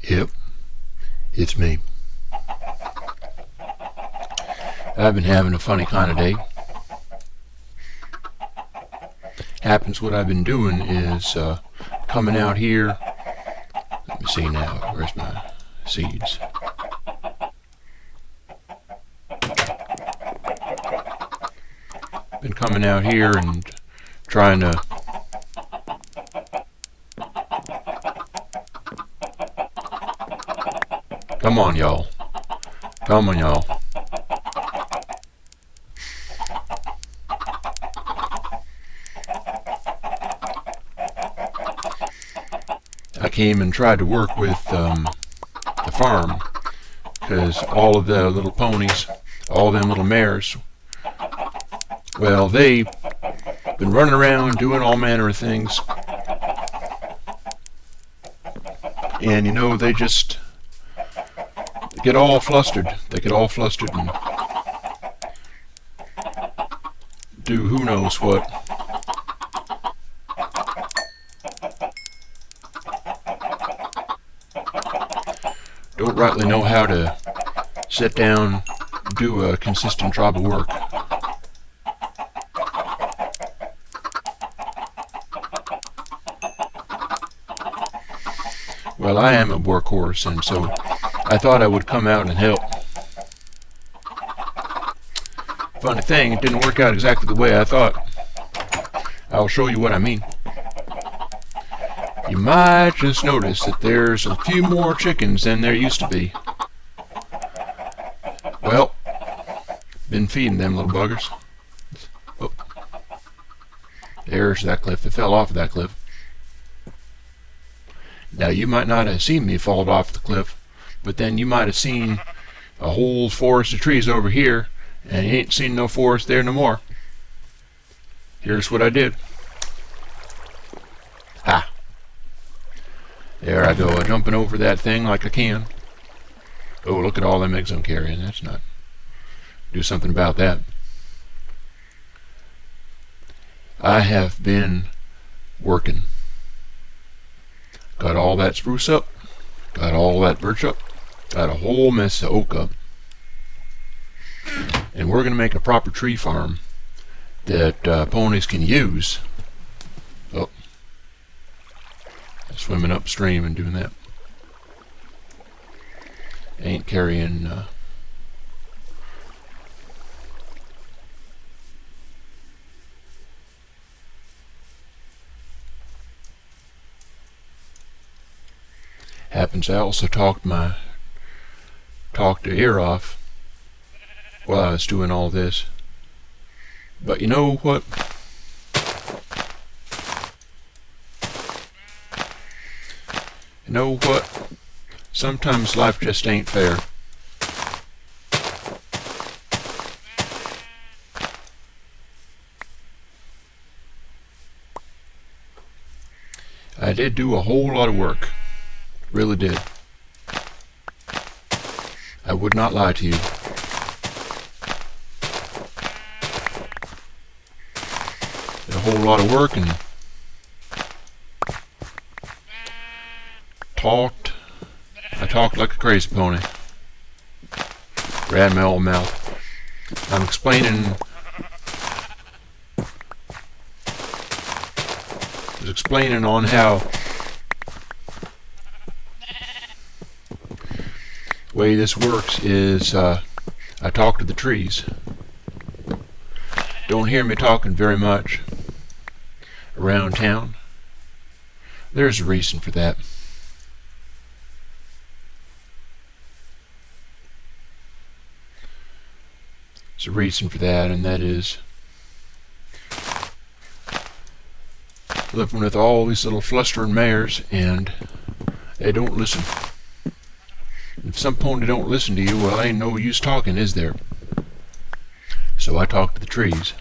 Yep, it's me. I've been having a funny kind of day. Happens what I've been doing is coming out here. Let me see now. Where's my seeds? Been coming out here and trying to come on, y'all. Come on, y'all. I came and tried to work with the farm because all of the little ponies, all them little mares, well, they've been running around doing all manner of things, and you know, they just get all flustered. They get all flustered and do who knows what. Don't rightly know how to sit down and do a consistent job of work. Well, I am a workhorse, and so I thought I would come out and help. Funny thing, it didn't work out exactly the way I thought. I'll show you what I mean. You might just notice that there's a few more chickens than there used to be. Well, been feeding them little buggers. Oh, there's that cliff. It fell off of that cliff. Now, you might not have seen me fall off the cliff, but then you might have seen a whole forest of trees over here, and you ain't seen no forest there no more. Here's what I did. Ha! There I go, jumping over that thing like I can. Oh, look at all them eggs I'm carrying. That's not... Do something about that. I have been working. Got all that spruce up. Got all that birch up. Got a whole mess of oak up. And we're going to make a proper tree farm that ponies can use. Oh, swimming upstream and doing that. Ain't carrying happens I also talked the ear off while I was doing all this. But you know what? You know what? Sometimes life just ain't fair. I did do a whole lot of work. Really did. I would not lie to you. Did a whole lot of work and talked. I talked like a crazy pony. Ran my old mouth. I'm explaining. I was explaining on how the way this works is I talk to the trees. Don't hear me talking very much around town. There's a reason for that. There's a reason for that, and that is living with all these little flustering mares, and they don't listen. If some pony don't listen to you, well, ain't no use talking, is there? So I talk to the trees.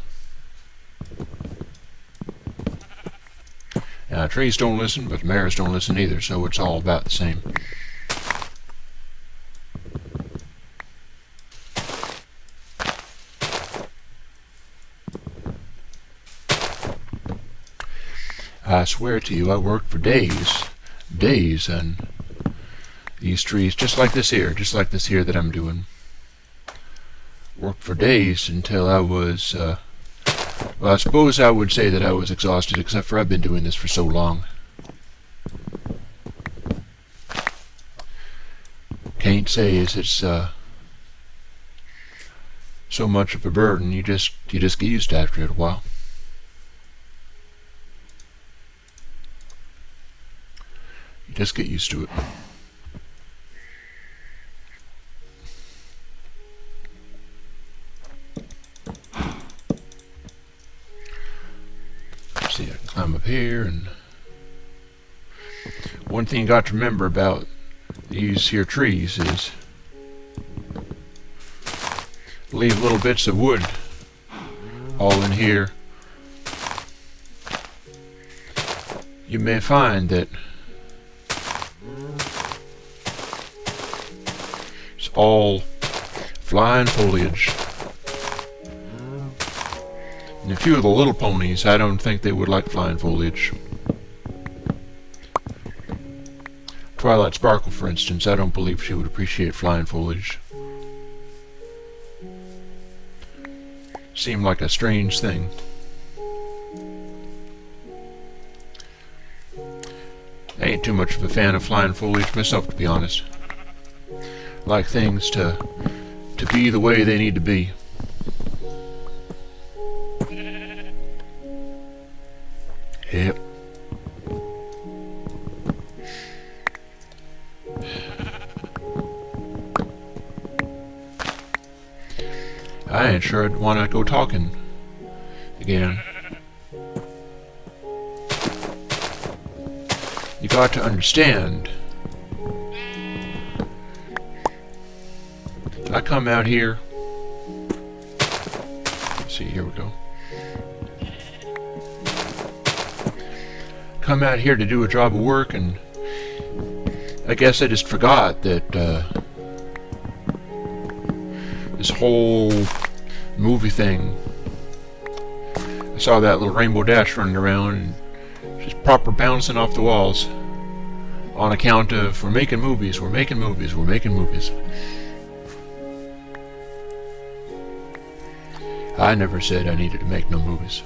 Now, trees don't listen, but the mares don't listen either, so it's all about the same. I swear to you, I worked for days, and these trees, just like this here that I'm doing. Worked for days until I was, well, I suppose I would say that I was exhausted, except for I've been doing this for so long. Can't say it's so much of a burden. You just get used to it after a while. You just get used to it. Let's see, I can climb up here, and one thing you got to remember about these here trees is leave little bits of wood all in here. You may find that it's all flying foliage. And a few of the little ponies, I don't think they would like flying foliage. Twilight Sparkle, for instance, I don't believe she would appreciate flying foliage. Seemed like a strange thing. I ain't too much of a fan of flying foliage myself, to be honest. I like things to be the way they need to be. Yep. I ain't sure I'd want to go talking again. You got to understand. I come out here. Let's see, here we go. Come out here to do a job of work, and I guess I just forgot that this whole movie thing. I saw that little Rainbow Dash running around and just proper bouncing off the walls on account of we're making movies. I never said I needed to make no movies.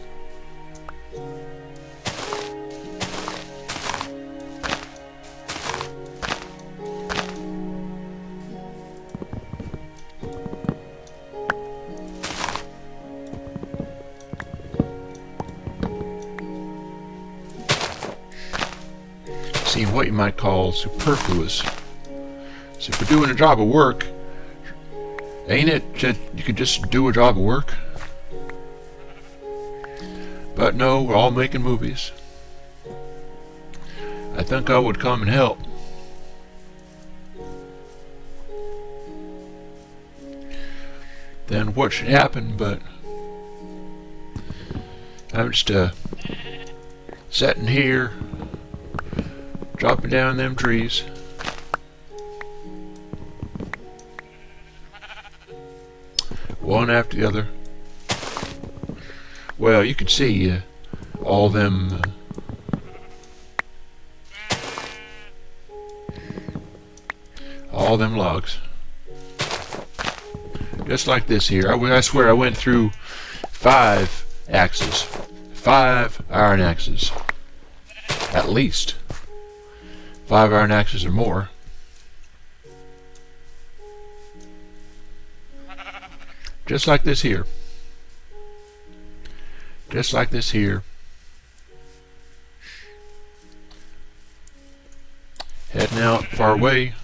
What you might call superfluous. So if we're doing a job of work, ain't it just, you could just do a job of work? But no, we're all making movies. I think I would come and help. Then what should happen? But I'm just sitting here chopping down them trees. One after the other. Well, you can see all them logs. Just like this here. I swear I went through 5 axes. 5 iron axes. At least. 5 iron axes or more. Just like this here. Just like this here. Heading out far away.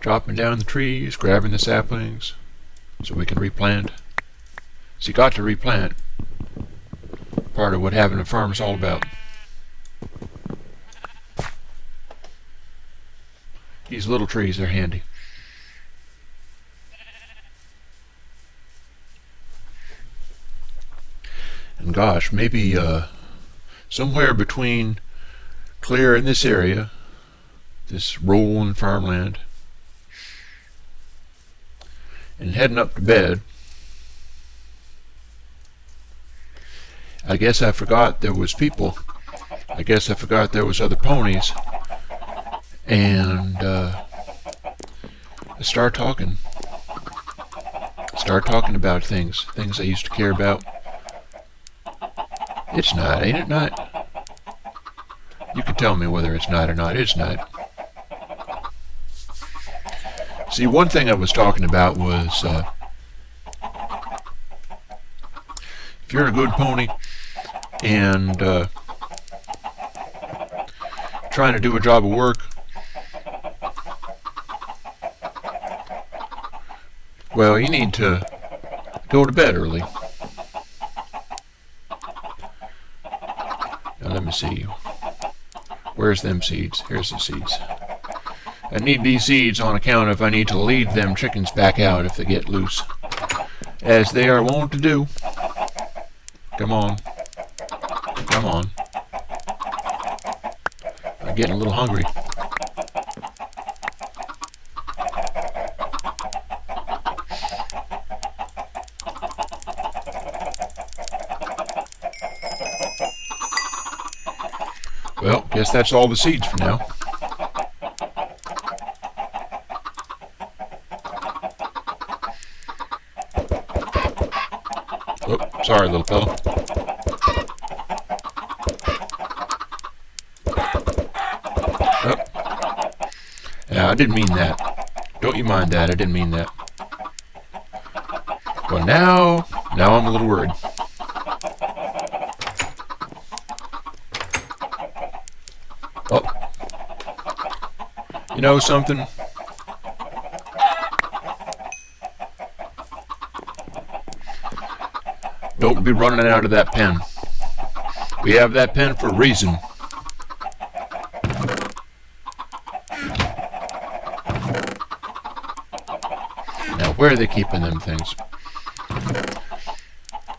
Chopping down the trees, grabbing the saplings so we can replant. So you got to replant. Part of what having a farm is all about. These little trees are handy. And gosh, maybe somewhere between clearing this area, this rolling farmland, and heading up to bed, I guess I forgot there was people. I guess I forgot there was other ponies. And I start talking. Start talking about things I used to care about. It's not, ain't it not? You can tell me whether it's not or not. It's not. See, one thing I was talking about was if you're a good pony and trying to do a job of work, well, you need to go to bed early. Now let me see. Where's them seeds? Here's the seeds. I need these seeds on account of I need to lead them chickens back out if they get loose, as they are wont to do. Come on. Come on. I'm getting a little hungry. Well, guess that's all the seeds for now. Oh, sorry, little fella. Oh. Yeah, I didn't mean that. Don't you mind that, I didn't mean that. Well, now I'm a little worried. Oh. You know something? Don't be running out of that pen. We have that pen for a reason. Now, where are they keeping them things?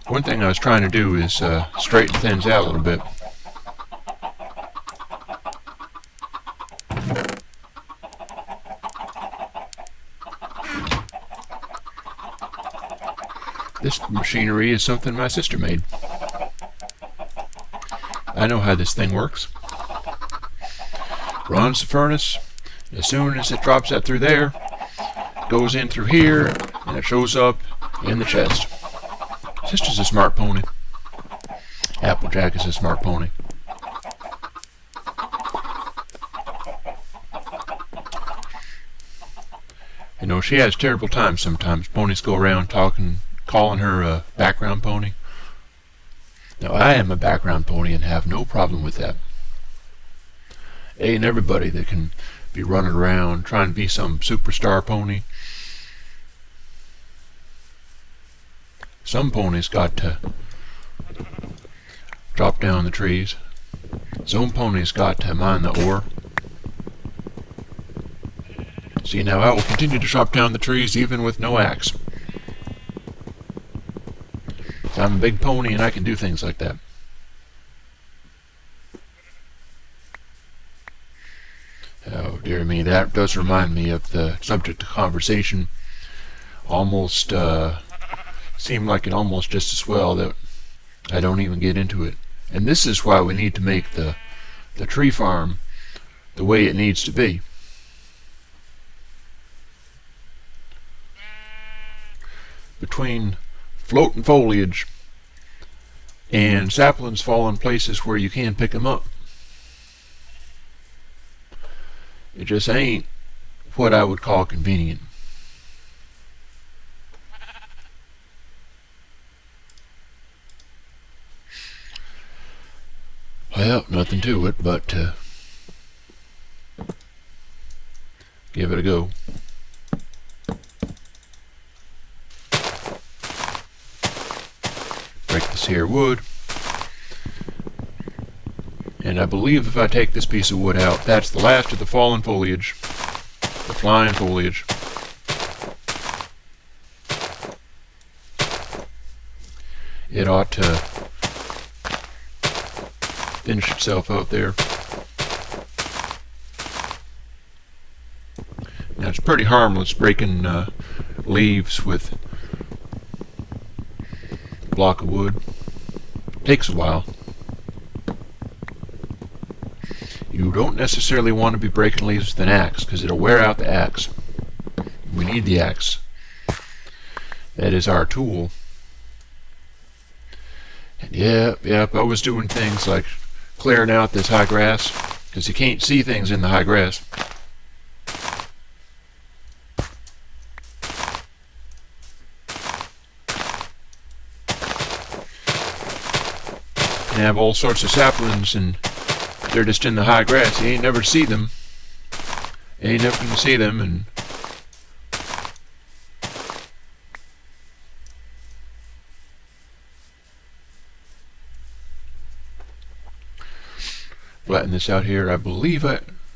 One thing I was trying to do is straighten things out a little bit. This machinery is something my sister made. I know how this thing works. Runs the furnace. As soon as it drops that through there, it goes in through here, and it shows up in the chest. Sister's a smart pony. Applejack is a smart pony. You know, she has terrible times sometimes. Ponies go around calling her a background pony. Now, I am a background pony and have no problem with that. Ain't everybody that can be running around trying to be some superstar pony. Some ponies got to drop down the trees. Some ponies got to mine the ore. See, now I will continue to chop down the trees even with no axe. I'm a big pony and I can do things like that. Oh dear me, that does remind me of the subject of conversation. Almost seemed like it almost just as well that I don't even get into it. And this is why we need to make the tree farm the way it needs to be. Between floating foliage and saplings fall in places where you can pick them up. It just ain't what I would call convenient. Well, nothing to it but to give it a go. Break this here wood. And I believe if I take this piece of wood out, that's the last of the fallen foliage. The flying foliage. It ought to finish itself out there. Now it's pretty harmless breaking leaves with a block of wood. Takes a while. You don't necessarily want to be breaking leaves with an axe, because it'll wear out the axe. We need the axe. That is our tool. And yep, I was doing things like clearing out this high grass, because you can't see things in the high grass. And have all sorts of saplings, and they're just in the high grass. You ain't never see them. You ain't never gonna see them, and flatten this out here. I believe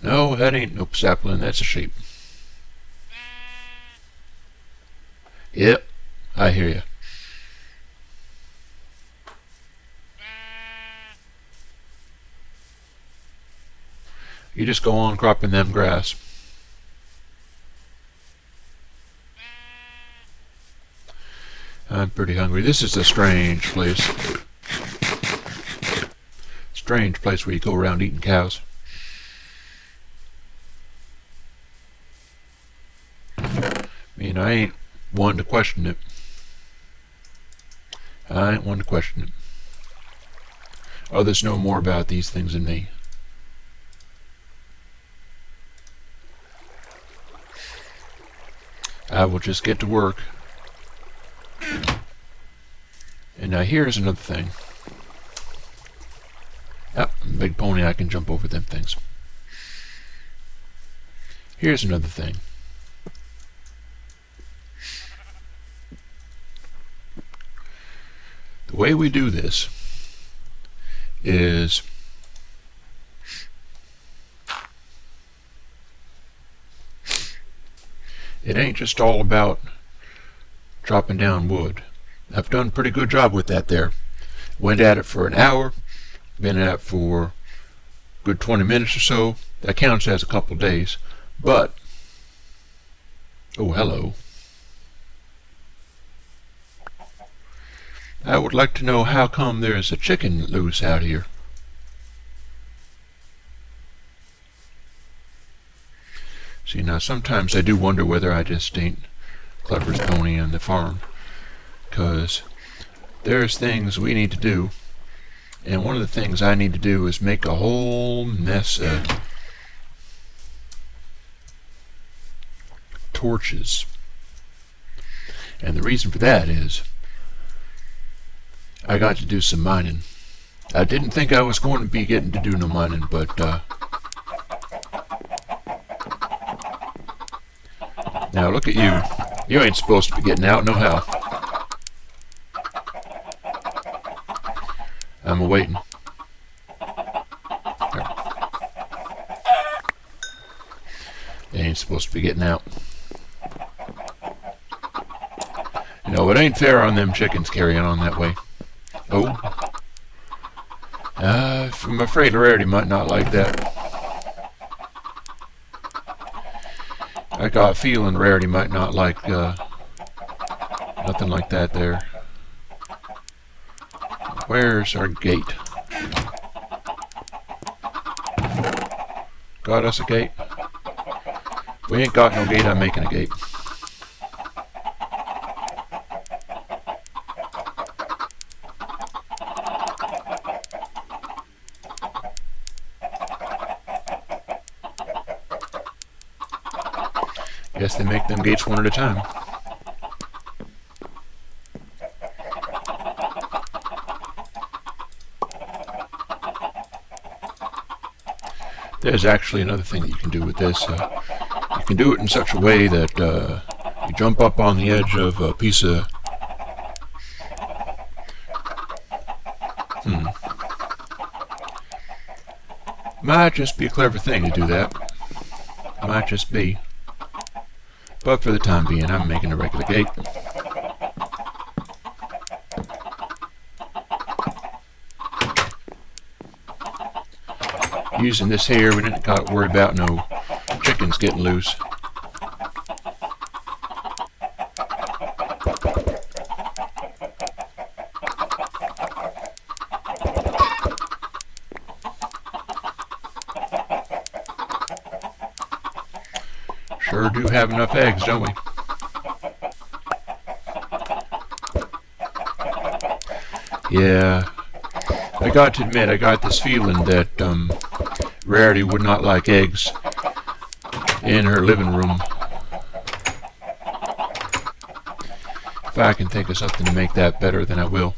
no, that ain't no sapling. That's a sheep. Yep, I hear you. You just go on cropping them grass. I'm pretty hungry. This is a strange place. Strange place where you go around eating cows. I mean, I ain't one to question it. I ain't one to question it. Others know more about these things than me. I will just get to work. And now here's another thing. Yep, big pony, I can jump over them things. Here's another thing. The way we do this is it ain't just all about chopping down wood. I've done a pretty good job with that there. Went at it for an hour, been at it for a good 20 minutes or so. That counts as a couple days. But, oh hello. I would like to know how come there's a chicken loose out here. See, now sometimes I do wonder whether I just ain't cleverest pony on the farm, because there's things we need to do, and one of the things I need to do is make a whole mess of torches. And the reason for that is I got to do some mining. I didn't think I was going to be getting to do no mining, but now look at you. You ain't supposed to be getting out no how. I'm awaiting. They ain't supposed to be getting out. You know, it ain't fair on them chickens carrying on that way. Oh. I'm afraid Rarity might not like that. I got a feeling Rarity might not like nothing like that there. Where's our gate? Got us a gate? If we ain't got no gate, I'm making a gate. Guess they make them gates one at a time. There's actually another thing that you can do with this. You can do it in such a way that you jump up on the edge of a piece of might just be a clever thing to do that. Might just be. But for the time being, I'm making a regular gate. Using this here, we didn't got to worry about no chickens getting loose. Sure do have enough eggs, don't we? Yeah, I got to admit, I got this feeling that Rarity would not like eggs in her living room. If I can think of something to make that better, then I will.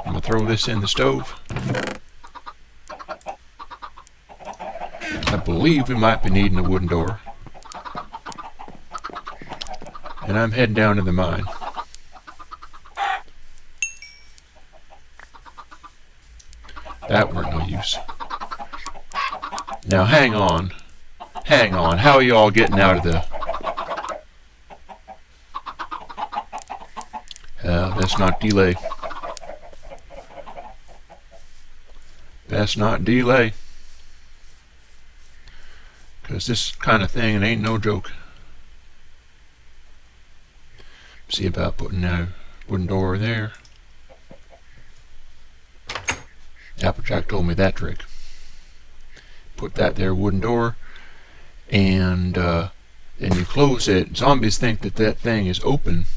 I'm going to throw this in the stove. I believe we might be needing a wooden door. And I'm heading down to the mine. That weren't no use. Now hang on. Hang on. How are you all getting out of the... Let's not delay. Let's not delay. Because this kind of thing, it ain't no joke. See about putting a wooden door there. Applejack told me that trick. Put that there wooden door, and then you close it. Zombies think that that thing is open.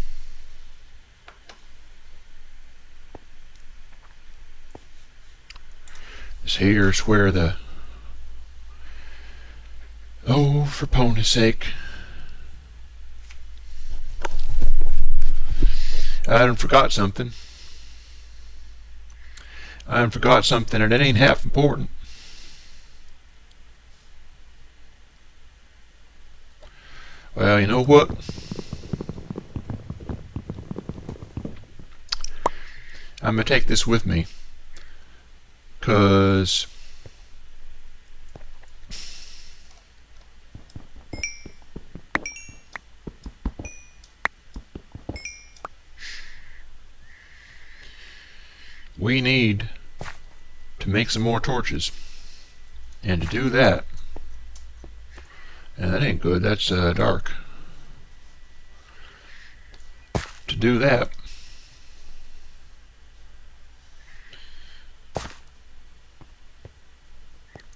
This here's where the... Oh, for pony's sake. I done forgot something. I done forgot something, and it ain't half important. Well, you know what? I'm going to take this with me, because we need to make some more torches. And to do that, and that ain't good, that's dark. To do that,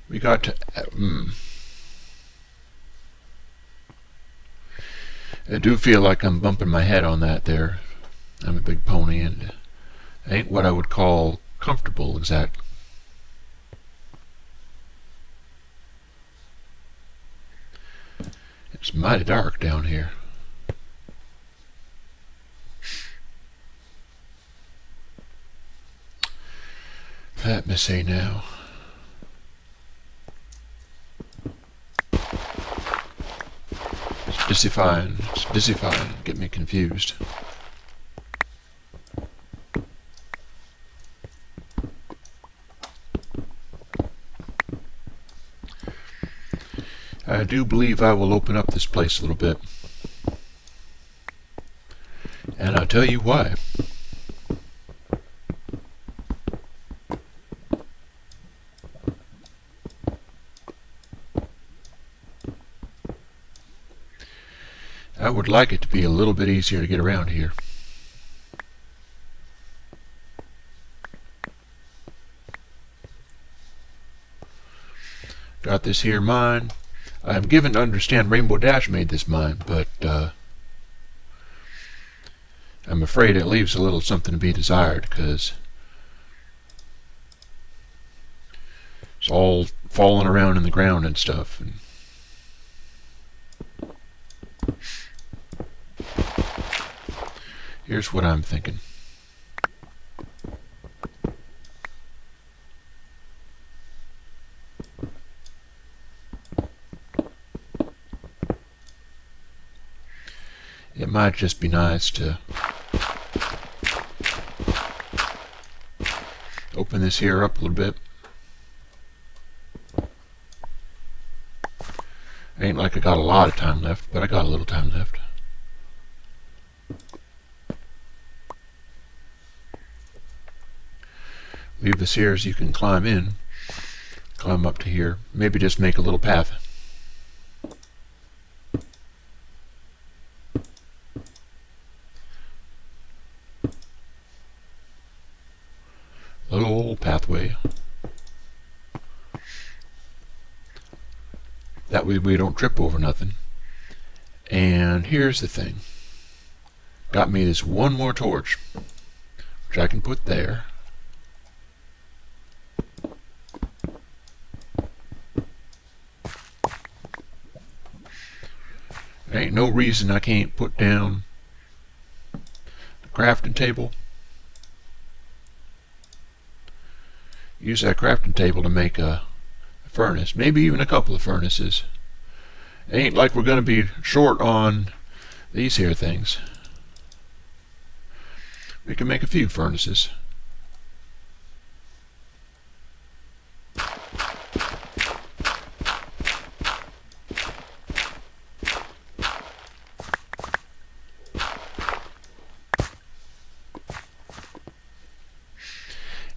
we got to... I do feel like I'm bumping my head on that there. I'm a big pony, and it ain't what I would call comfortable exact. It's mighty dark down here. Let me see now. It's dissifying, get me confused. I do believe I will open up this place a little bit. And I'll tell you why. I would like it to be a little bit easier to get around here. Got this here mine. I'm given to understand Rainbow Dash made this mine, but I'm afraid it leaves a little something to be desired, because it's all falling around in the ground and stuff. And here's what I'm thinking. It might just be nice to open this here up a little bit. Ain't like I got a lot of time left, but I got a little time left. Leave this here so you can climb in, climb up to here, maybe just make a little path. That way we don't trip over nothing. And here's the thing. Got me this one more torch, which I can put there. There ain't no reason I can't put down the crafting table. Use that crafting table to make a furnace, maybe even a couple of furnaces. It ain't like we're going to be short on these here things. We can make a few furnaces.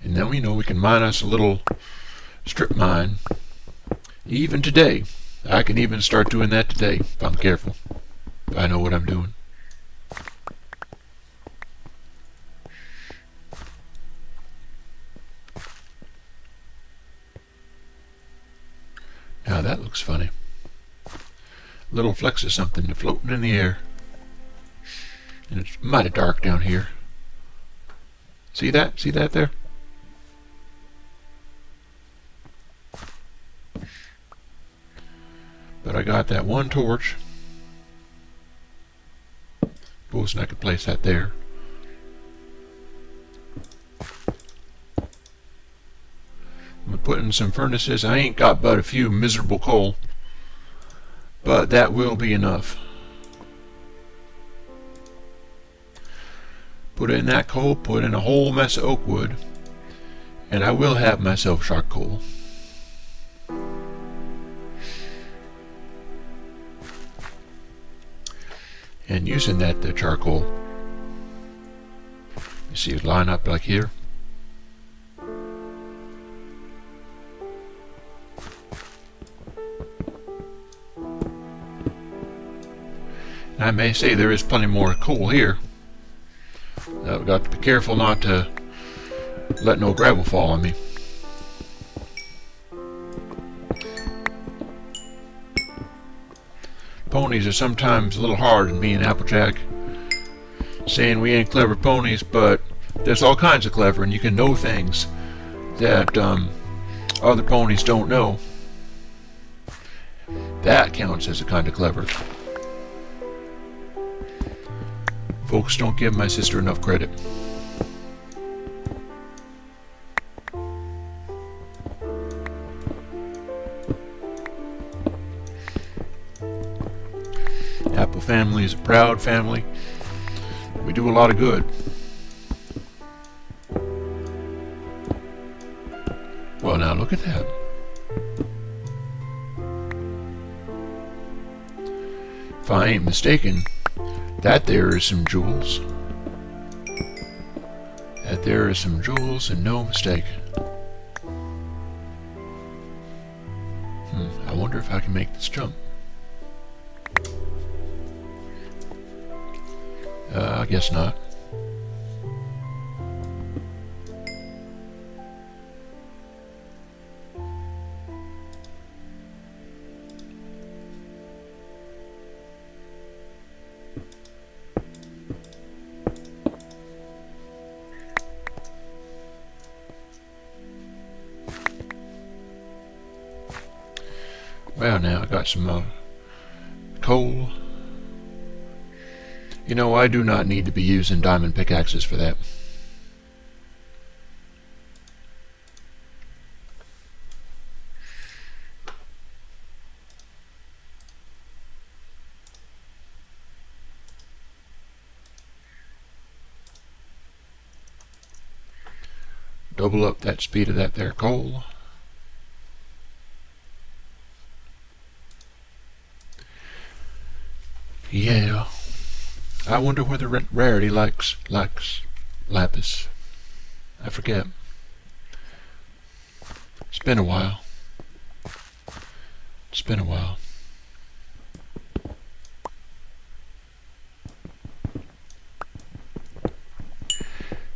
And then we know we can mine us a little strip mine. Even today. I can even start doing that today if I'm careful. If I know what I'm doing. Now that looks funny. Little flecks of something floating in the air. And it's mighty dark down here. See that? See that there? But I got that one torch. Supposing I could place that there. I'm putting some furnaces. I ain't got but a few miserable coal, but that will be enough. Put in that coal, put in a whole mess of oak wood, and I will have myself charcoal. And using that charcoal, you see it line up like here. And I may say there is plenty more coal here. I've got to be careful not to let no gravel fall on me. Ponies are sometimes a little hard on me and Applejack, saying we ain't clever ponies, but there's all kinds of clever, and you can know things that other ponies don't know. That counts as a kind of clever. Folks don't give my sister enough credit. Apple family is a proud family. We do a lot of good. Well, now look at that. If I ain't mistaken, that there is some jewels. That there is some jewels and no mistake. I wonder if I can make this jump. I guess not. Well, now I got some coal. You know, I do not need to be using diamond pickaxes for that. Double up that speed of that there coal. Yeah. I wonder whether Rarity likes lapis. I forget. It's been a while. It's been a while.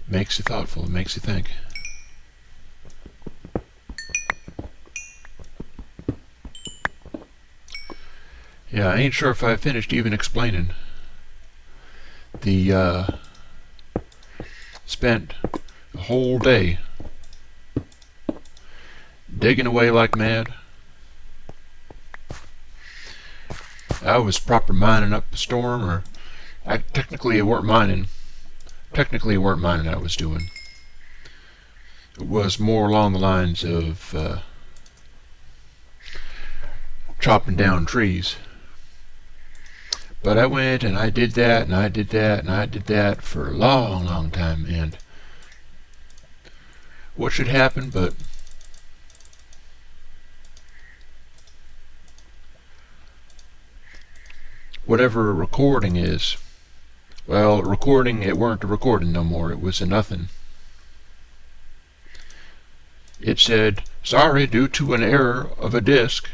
Makes you thoughtful. It makes you think. Yeah, I ain't sure if I finished even explaining. Spent a whole day digging away like mad. I was proper mining up the storm, or technically it weren't mining. Technically it weren't mining I was doing. It was more along the lines of chopping down trees. But I went and I did that and I did that and I did that for a long, long time. And what should happen but whatever a recording is, well, recording, it weren't a recording no more. It was a nothing. It said, sorry, due to an error of a disc.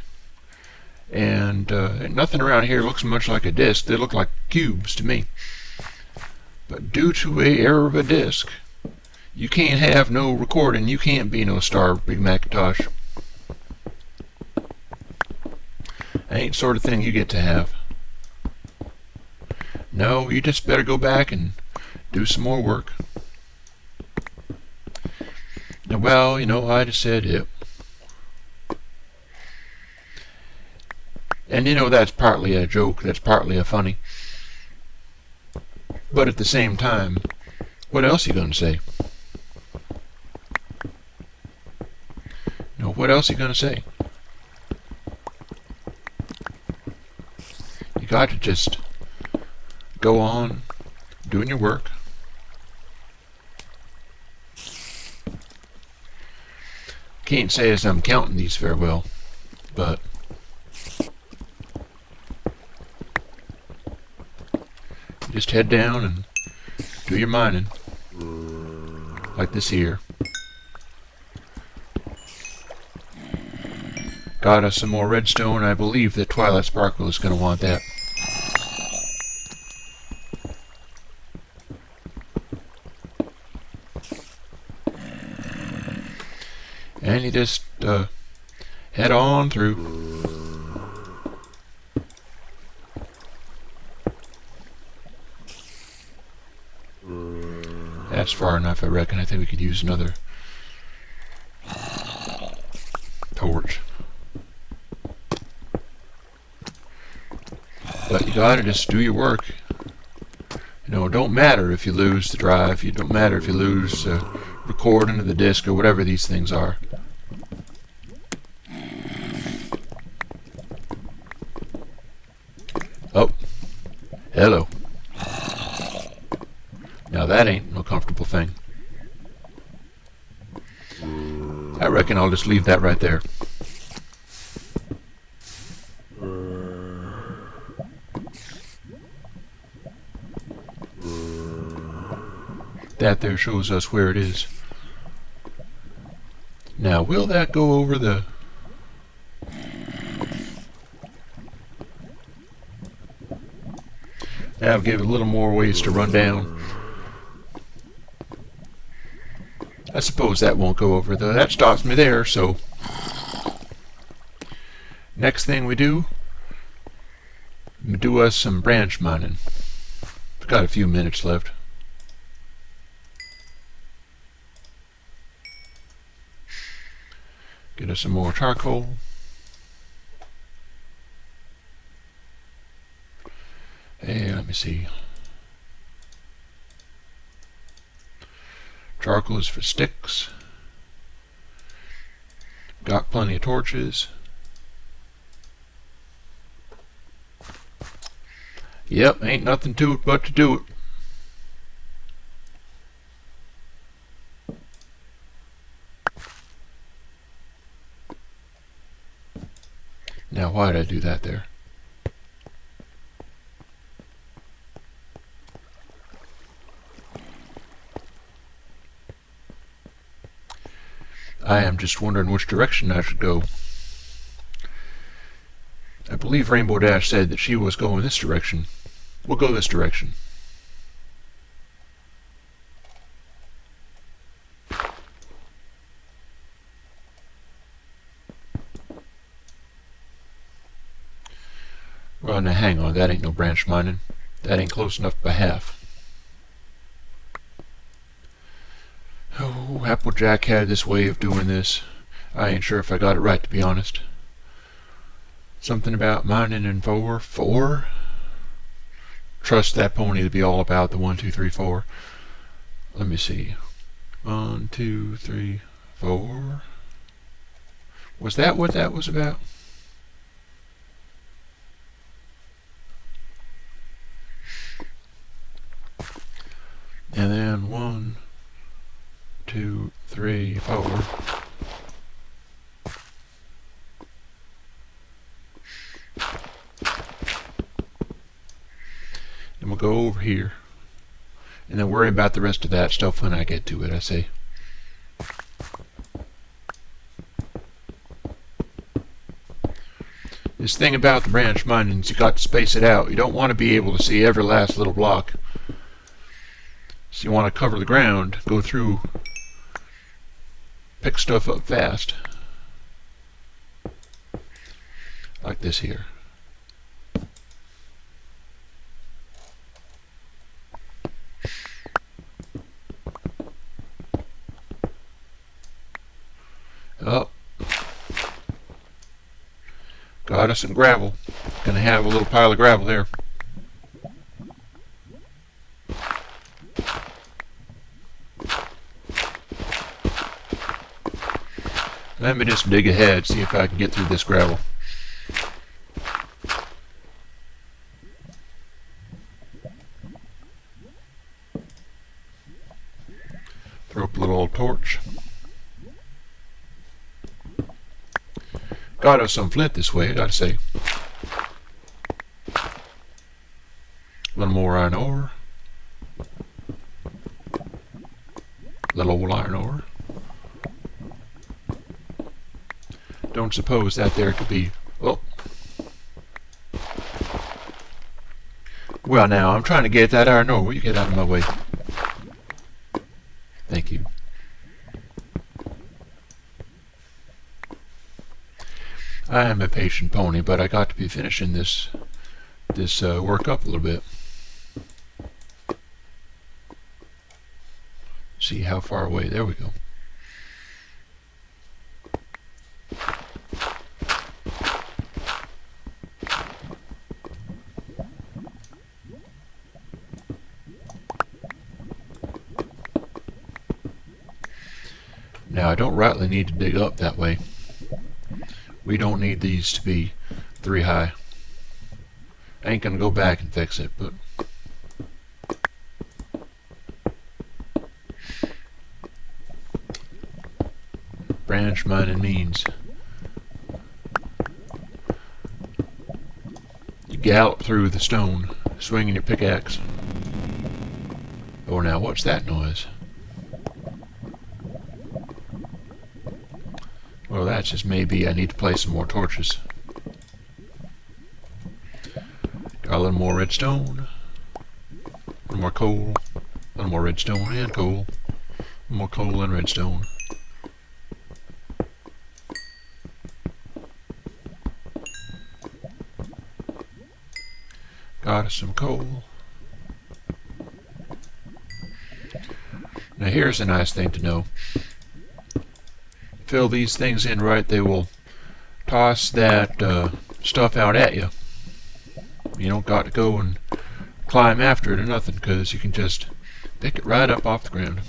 And nothing around here looks much like a disc. They look like cubes to me. But due to a error of a disc, you can't have no recording. You can't be no star, Big Macintosh. Ain't the sort of thing you get to have. No, you just better go back and do some more work. Now, well, you know, I just said it. And you know, that's partly a joke, that's partly a funny. But at the same time, what else are you going to say? You know, what else are you going to say? You got to just go on doing your work. Can't say as I'm counting these very well, but just head down and do your mining, like this here. Got us some more redstone. I believe that Twilight Sparkle is going to want that. And you just head on through. That's far enough, I reckon. I think we could use another torch. But you gotta just do your work. You know, it don't matter if you lose the drive. It don't matter if you lose recording of the disc or whatever these things are. Oh, hello. Now that ain't no comfortable thing. I reckon I'll just leave that right there. That there shows us where it is. Now, will that go over the... That'll give it a little more ways to run down. I suppose that won't go over, though. That stops me there, so... Next thing we do us some branch mining. We've got a few minutes left. Get us some more charcoal. Hey, let me see. Charcoal is for sticks. Got plenty of torches. Yep, ain't nothing to it but to do it. Now, why did I do that there? I am just wondering which direction I should go. I believe Rainbow Dash said that she was going this direction. We'll go this direction. Well, now hang on, that ain't no branch mining. That ain't close enough by half. Oh, Applejack had this way of doing this. I ain't sure if I got it right, to be honest. Something about mining in 4. 4? Trust that pony to be all about the 1, 2, 3, 4. Let me see. 1, 2, 3, 4. Was that what that was about? And then 1, 2, 3, 4. And we'll go over here. And then worry about the rest of that stuff when I get to it, I say. This thing about the branch mining is you got to space it out. You don't want to be able to see every last little block. So you want to cover the ground, go through, pick stuff up fast. Like this here. Oh. Got us some gravel. Gonna have a little pile of gravel there. Let me just dig ahead, see if I can get through this gravel. Throw up a little old torch. Got us some flint this way, I gotta say. A little more iron ore. A little old iron ore. Don't suppose that there could be... Oh. Well, now, I'm trying to get that iron ore. Will you get out of my way? Thank you. I am a patient pony, but I got to be finishing this work up a little bit. See how far away. There we go. Now, I don't rightly need to dig up that way. We don't need these to be 3 high. I ain't gonna go back and fix it, but branch mining means you gallop through the stone, swinging your pickaxe. Oh, now what's that noise? Well, that's just maybe I need to place some more torches. Got a little more redstone, a little more coal, a little more redstone and coal, more coal and redstone. Got us some coal. Now here's a nice thing to know. Fill these things in right, they will toss that stuff out at you. You don't got to go and climb after it or nothing, because you can just pick it right up off the ground.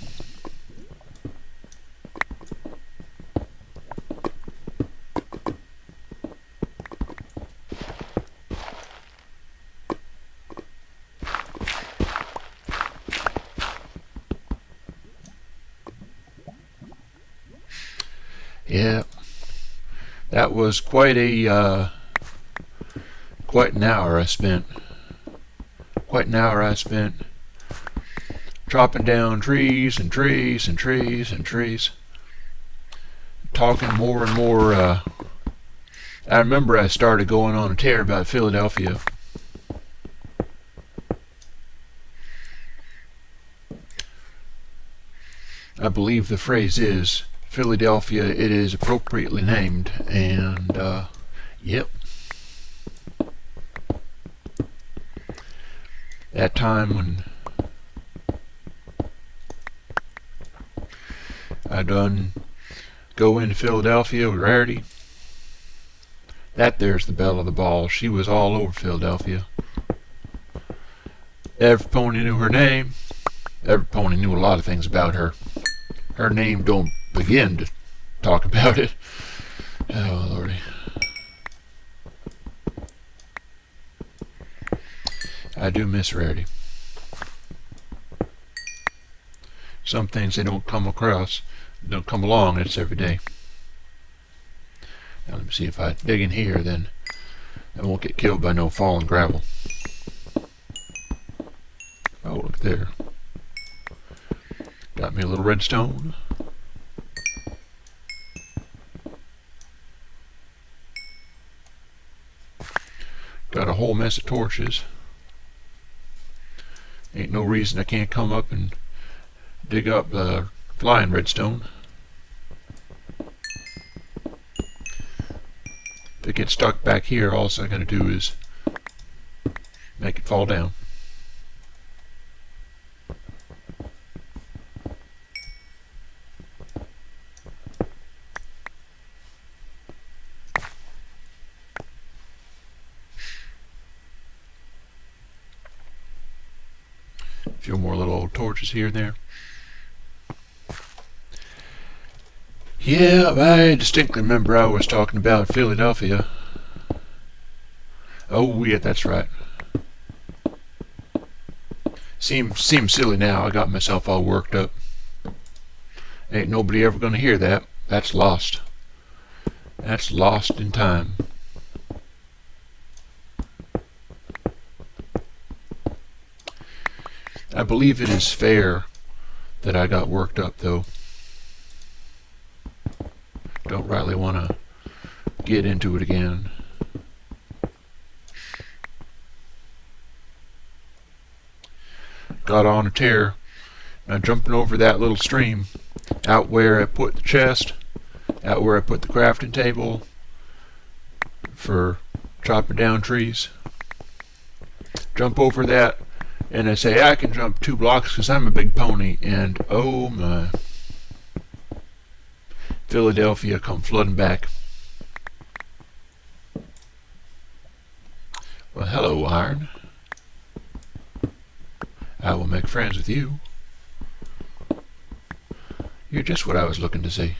Yeah, that was quite an hour I spent. Quite an hour I spent chopping down trees and trees and trees and trees. Talking more and more. I remember I started going on a tear about Philadelphia. I believe the phrase is Philadelphia, it is appropriately named, and yep. that time when I done go into Philadelphia with Rarity. That there's the belle of the ball. She was all over Philadelphia. Every pony knew her name. Every pony knew a lot of things about her. Her name don't begin to talk about it. Oh, Lordy. I do miss Rarity. Some things they don't come across, don't come along, it's every day. Now let me see, if I dig in here, then I won't get killed by no falling gravel. Oh, look there. Got me a little redstone. Got a whole mess of torches. Ain't no reason I can't come up and dig up flying redstone. If it gets stuck back here, all I gotta do is make it fall down. A few more little old torches here and there. Yeah, I distinctly remember I was talking about Philadelphia. Oh, yeah, that's right. Seems silly now. I got myself all worked up. Ain't nobody ever gonna hear that. That's lost. That's lost in time. I believe it is fair that I got worked up, though. Don't rightly want to get into it again. Got on a tear. Now jumping over that little stream, out where I put the chest, out where I put the crafting table for chopping down trees. Jump over that, and I say I can jump 2 blocks because I'm a big pony, and oh my, Philadelphia come flooding back. Well, hello, Iron. I will make friends with you. You're just what I was looking to see.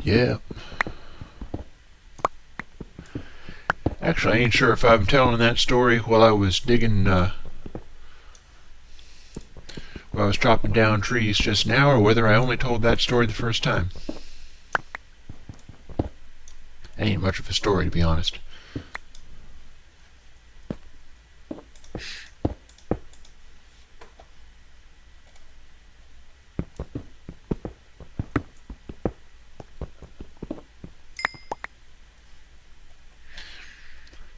Yeah. Actually, I ain't sure if I'm telling that story while I was digging, while I was chopping down trees just now, or whether I only told that story the first time. Ain't much of a story, to be honest.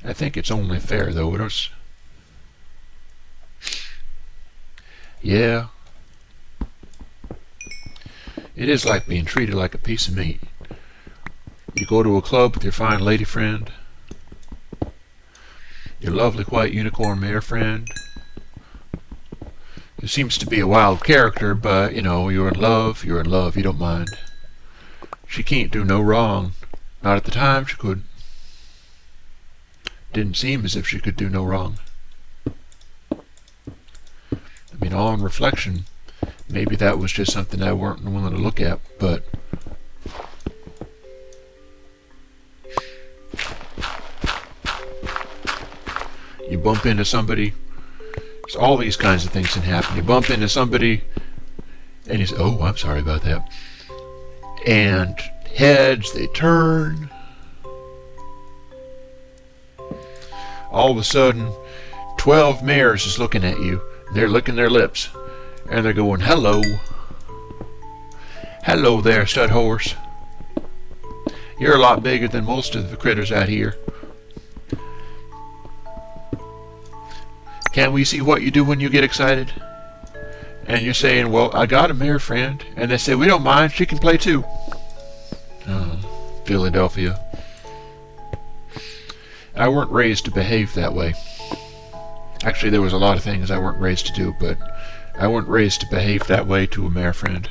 I think it's only fair, though. Yeah. It is like being treated like a piece of meat. You go to a club with your fine lady friend, your lovely white unicorn mare friend, who seems to be a wild character, but, you know, you're in love, you don't mind. She can't do no wrong. Not at the time she couldn't. Didn't seem as if she could do no wrong. I mean, on reflection, maybe that was just something I weren't willing to look at, but you bump into somebody, so all these kinds of things can happen. You bump into somebody, and you say, oh, I'm sorry about that. And heads, they turn. All of a sudden, 12 mares is looking at you. They're licking their lips, and they're going, hello. Hello there, stud horse. You're a lot bigger than most of the critters out here. Can we see what you do when you get excited? And you're saying, well, I got a mare friend. And they say, we don't mind, she can play too. Oh. Philadelphia. I weren't raised to behave that way. Actually, there was a lot of things I weren't raised to do, but I weren't raised to behave that way to a mare friend.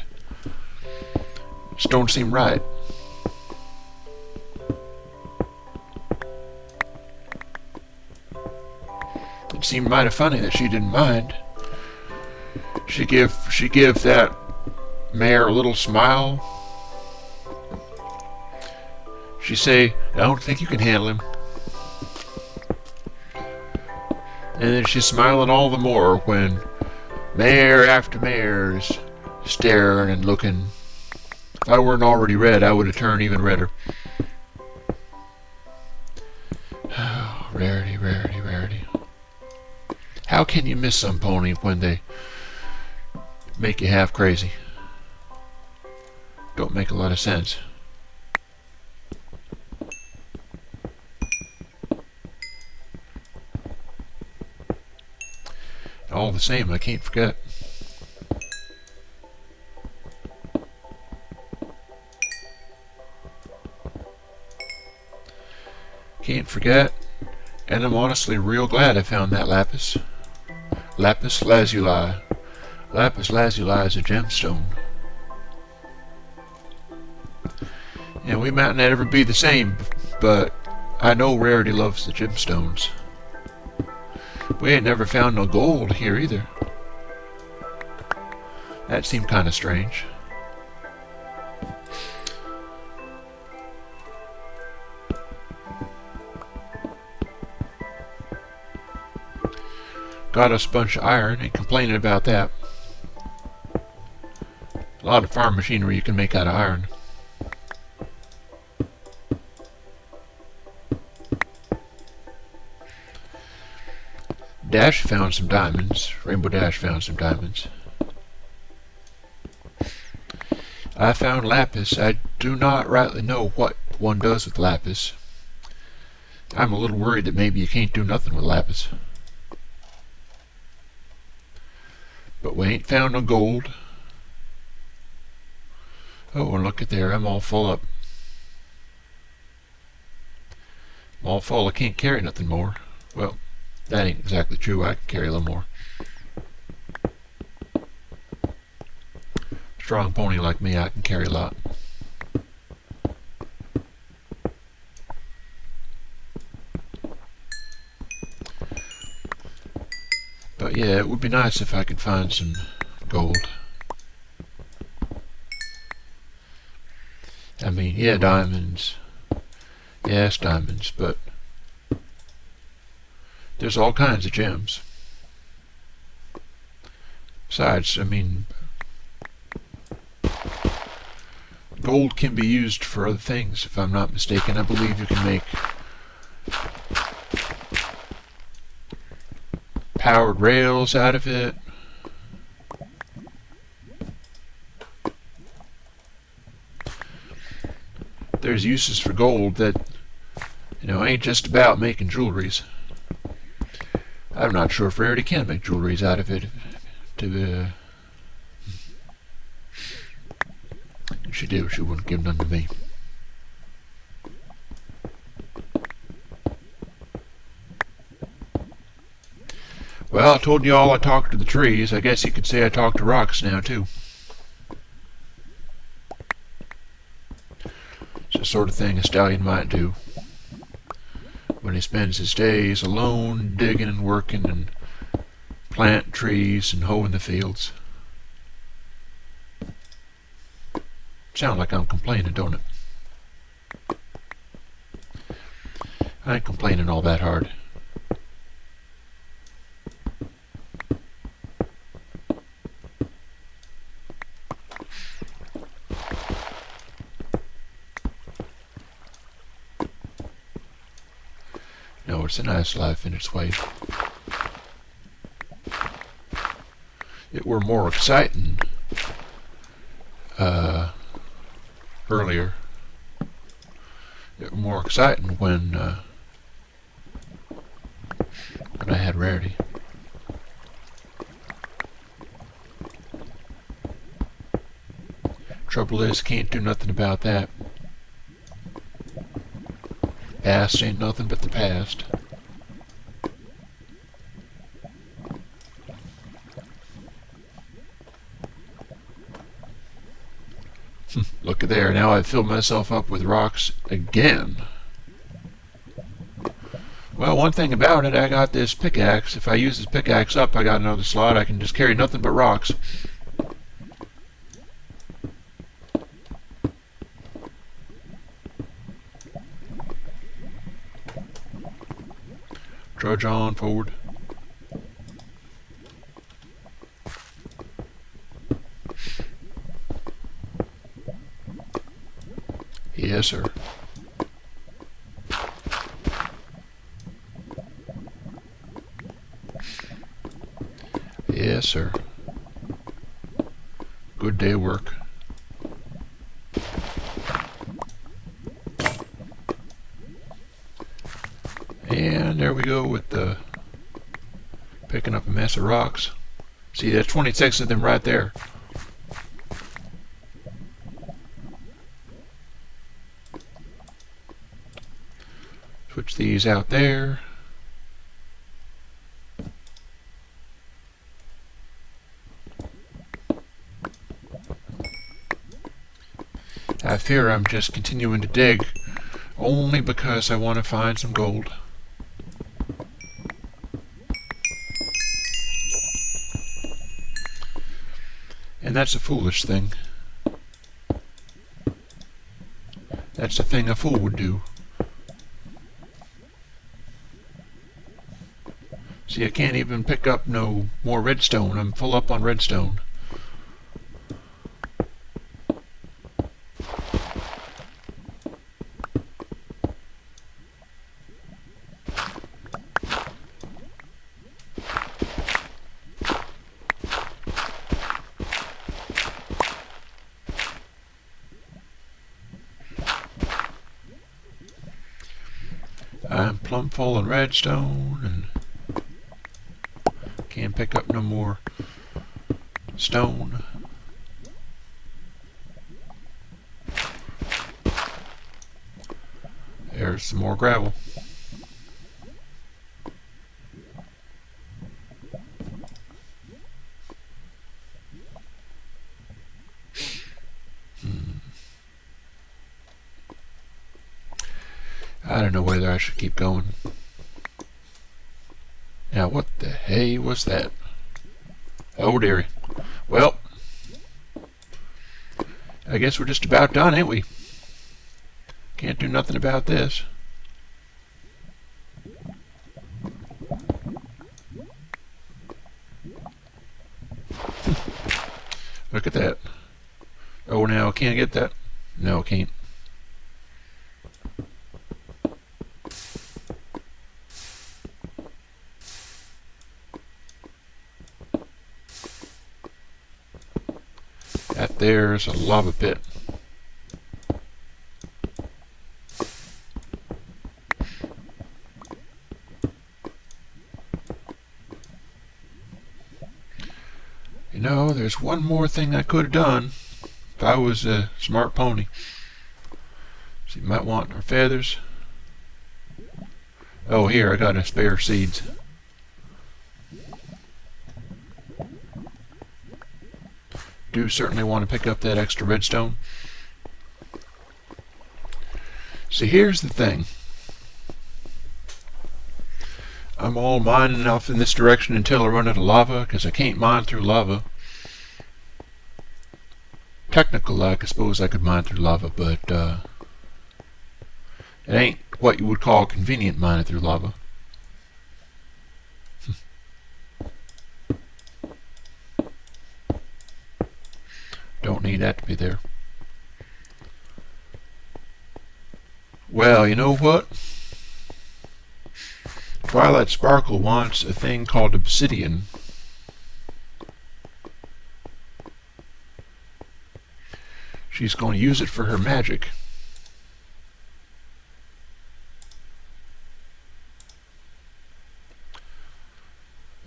Just don't seem right. It seemed mighty funny that she didn't mind. She give that mare a little smile. She say, "I don't think you can handle him." And then she's smiling all the more when mare after mare's staring and looking. If I weren't already red, I would have turned even redder. Oh, Rarity, Rarity, Rarity. How can you miss some pony when they make you half crazy? Don't make a lot of sense. All the same, I can't forget. Can't forget, and I'm honestly real glad I found that lapis. Lapis lazuli. Lapis lazuli is a gemstone. And we might not ever be the same, but I know Rarity loves the gemstones. We ain't never found no gold here either. That seemed kind of strange. Got us a bunch of iron, ain't complaining about that. A lot of farm machinery you can make out of iron. Dash found some diamonds. Rainbow Dash found some diamonds. I found lapis. I do not rightly know what one does with lapis. I'm a little worried that maybe you can't do nothing with lapis. But we ain't found no gold. Oh, and look at there. I'm all full up. I'm all full. I can't carry nothing more. Well, that ain't exactly true. I can carry a little more. Strong pony like me, I can carry a lot. But yeah, it would be nice if I could find some gold. I mean, yeah, diamonds. Yes, diamonds, but there's all kinds of gems. Besides, I mean, gold can be used for other things, if I'm not mistaken. I believe you can make powered rails out of it. There's uses for gold that, ain't just about making jewelries. I'm not sure if Rarity can make jewelries out of it. If she did, she wouldn't give none to me. Well, I told you all I talked to the trees. I guess you could say I talk to rocks now, too. It's the sort of thing a stallion might do when he spends his days alone, digging and working and planting trees and hoeing the fields. Sound like I'm complaining, don't it? I ain't complaining all that hard. No, it's a nice life in its way. It were more exciting earlier. It were more exciting when I had Rarity. Trouble is, can't do nothing about that. Past ain't nothing but the past. Look at there. Now I've filled myself up with rocks again. Well, one thing about it, I got this pickaxe. If I use this pickaxe up, I got another slot. I can just carry nothing but rocks. Trudge on forward. Yes, sir. Yes, sir. Good day of work. And there we go with the picking up a mess of rocks. See, that's 26 of them right there. Switch these out there. I fear I'm just continuing to dig only because I want to find some gold. And that's a foolish thing. That's a thing a fool would do. See, I can't even pick up no more redstone. I'm full up on redstone. I'm plumb full on redstone and can't pick up no more stone. There's some more gravel. I don't know whether I should keep going. Now, what the hey was that? Oh, dearie. Well, I guess we're just about done, ain't we? Can't do nothing about this. Look at that. Oh, now, can't get that? No, can't. That there's a lava pit. You know, there's one more thing I could have done if I was a smart pony. So you might want our feathers. Oh, here, I got a spare seeds. Do certainly want to pick up that extra redstone. See, here's the thing. I'm all mining off in this direction until I run out of lava, because I can't mine through lava. Technical, I suppose I could mine through lava, but it ain't what you would call convenient mining through lava. Don't need that to be there. Well, you know what? Twilight Sparkle wants a thing called obsidian. She's going to use it for her magic.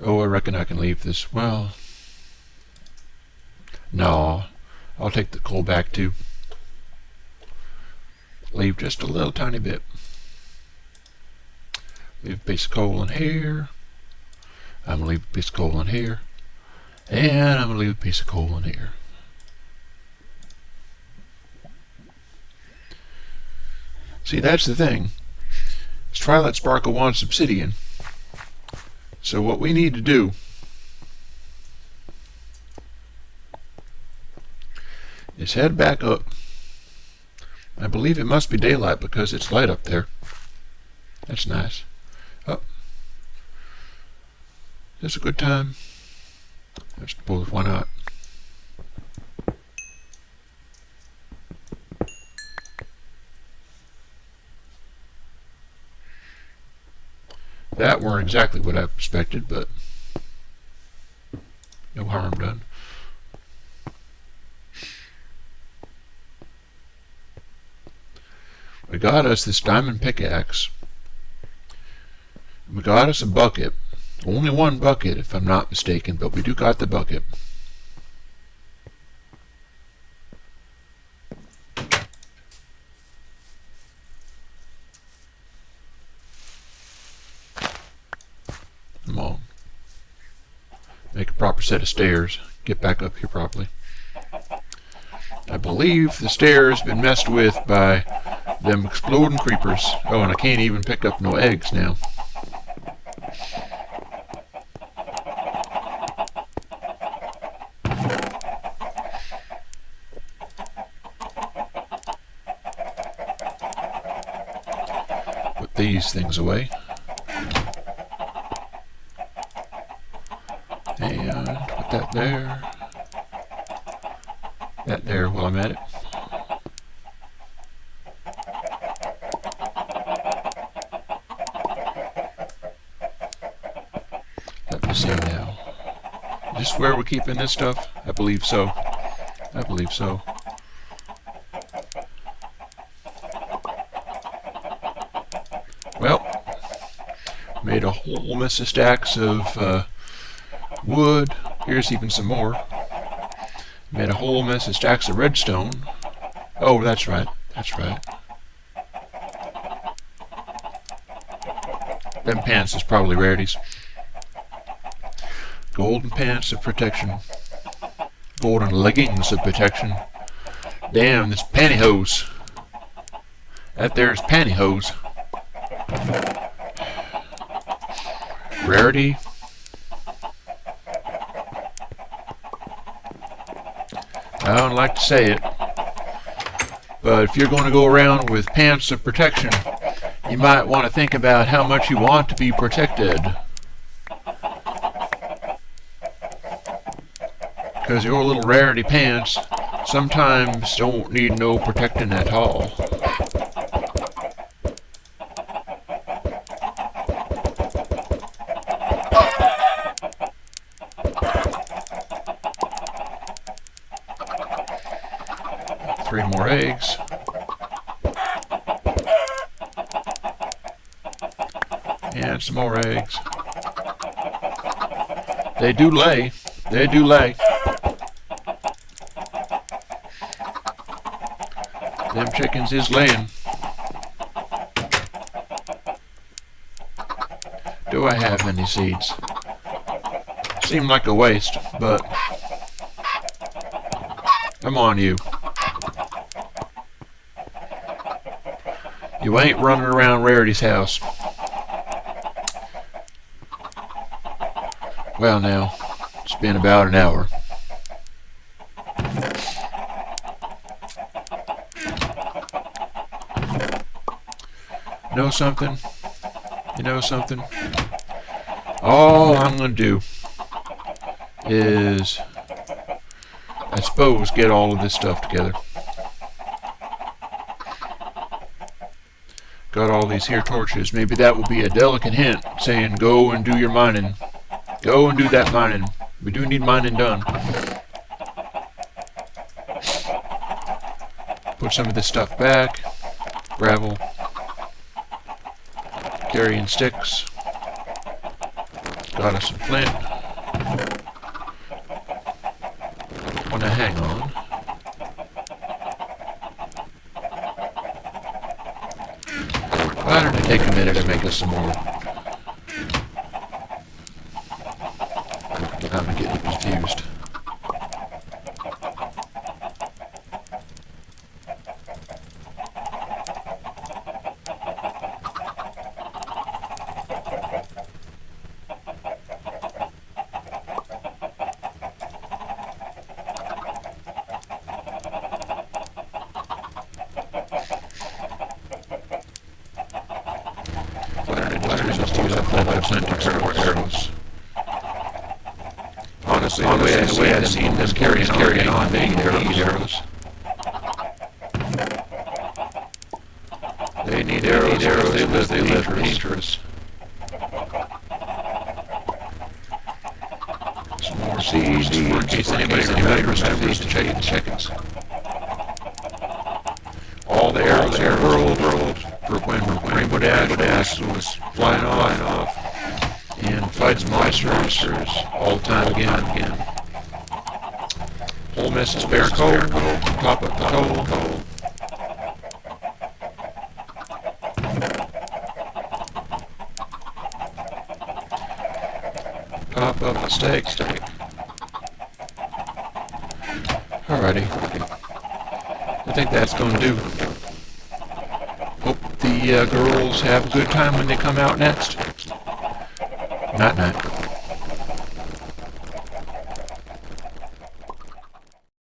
Oh, I reckon I can leave this. Well, no. I'll take the coal back too. Leave just a little tiny bit. Leave a piece of coal in here. I'm going to leave a piece of coal in here. And I'm going to leave a piece of coal in here. See, that's the thing. Twilight Sparkle wants obsidian. So what we need to do is head back up. I believe it must be daylight because it's light up there. That's nice. Oh. Is this a good time? I suppose, why not? That weren't exactly what I expected, but no harm done. We got us this diamond pickaxe. We got us a bucket. Only one bucket, if I'm not mistaken, but we do got the bucket. Come on. Make a proper set of stairs. Get back up here properly. I believe the stairs have been messed with by them exploding creepers. Oh, and I can't even pick up no eggs now. Put these things away. And put that there. That there while I'm at it. Let me see now. Is this where we're keeping this stuff? I believe so. I believe so. Well, made a whole mess of stacks of wood. Here's even some more. Made a whole mess of stacks of redstone. Oh, that's right. That's right. Them pants is probably rarities. Golden pants of protection. Golden leggings of protection. Damn, this pantyhose. That there's pantyhose. Rarity. I don't like to say it, but if you're going to go around with pants of protection, you might want to think about how much you want to be protected. Because your little rarity pants sometimes don't need no protecting at all. Three more eggs. And some more eggs. They do lay. They do lay. Them chickens is laying. Do I have any seeds? Seemed like a waste, but come on, you. You ain't running around Rarity's house. Well, now, it's been about an hour. You know something? You know something? All I'm going to do is, I suppose, get all of this stuff together. Got all these here torches. Maybe that will be a delicate hint saying go and do your mining. Go and do that mining. We do need mining done. Put some of this stuff back. Gravel. Carrying sticks. Got us some flint. Wanna hang on. Why don't it take a minute to make us some more I've seen them carrying on, they need arrows. They need arrows, they live dangerous. Some more seeds for in case anybody remembers to check the chickens. All the arrows are hurled for when Rainbow Dash was flying off and fights monsters all the time again. Old Mrs. Bear Cove, top of the cove. Pop up a steak. Alrighty. I think that's going to do. Hope the girls have a good time when they come out next. Night night.